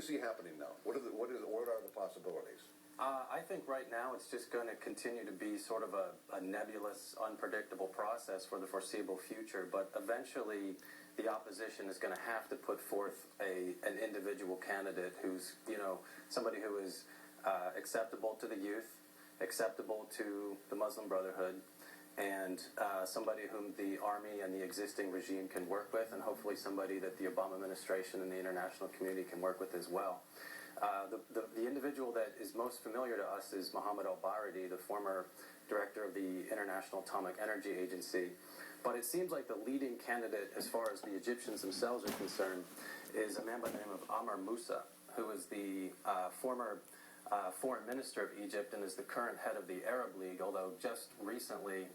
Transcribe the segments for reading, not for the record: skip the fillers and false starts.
see happening now? What are the possibilities? I think right now it's just going to continue to be sort of a nebulous, unpredictable process for the foreseeable future. But eventually, the opposition is going to have to put forth an individual candidate who's, somebody who is acceptable to the youth, acceptable to the Muslim Brotherhood, and somebody whom the Army and the existing regime can work with, and hopefully somebody that the Obama administration and the international community can work with as well. The individual that is most familiar to us is Mohammed al-Baridi, the former director of the International Atomic Energy Agency. But it seems like the leading candidate, as far as the Egyptians themselves are concerned, is a man by the name of Amr Moussa, who is the former foreign minister of Egypt and is the current head of the Arab League, although just recently,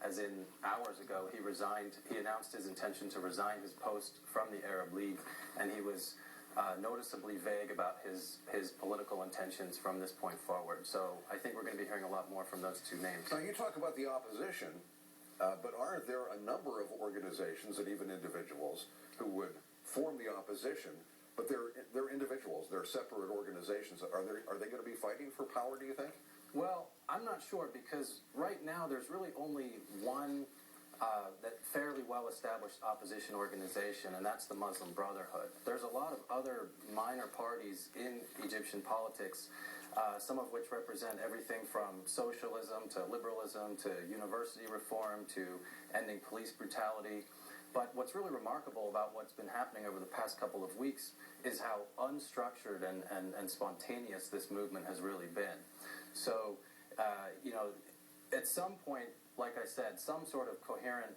as in hours ago, he announced his intention to resign his post from the Arab League, and he was noticeably vague about his political intentions from this point forward. So I think we're going to be hearing a lot more from those two names. Now, you talk about the opposition, but aren't there a number of organizations and even individuals who would form the opposition, but they're individuals, they're separate organizations. Are they going to be fighting for power, do you think? Well, I'm not sure, because right now there's really only one that fairly well-established opposition organization, and that's the Muslim Brotherhood. There's a lot of other minor parties in Egyptian politics, some of which represent everything from socialism to liberalism to university reform to ending police brutality. But what's really remarkable about what's been happening over the past couple of weeks is how unstructured and spontaneous this movement has really been. So, at some point, like I said, some sort of coherent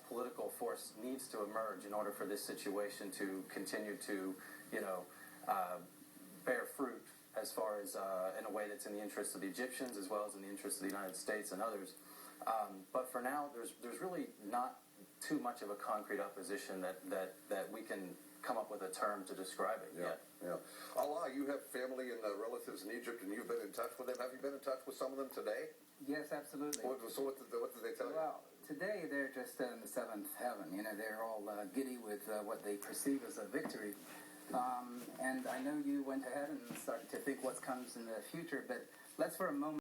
political force needs to emerge in order for this situation to continue to, bear fruit as far as in a way that's in the interests of the Egyptians as well as in the interests of the United States and others. But for now, there's really not too much of a concrete opposition that we can come up with a term to describe it yet. Yeah. Allah, you have family and relatives in Egypt, and you've been in touch with them. Have you been in touch with some of them today? Yes, absolutely. What did they tell you? Well, today they're just in the seventh heaven. They're all giddy with what they perceive as a victory. And I know you went ahead and started to think what comes in the future, but let's for a moment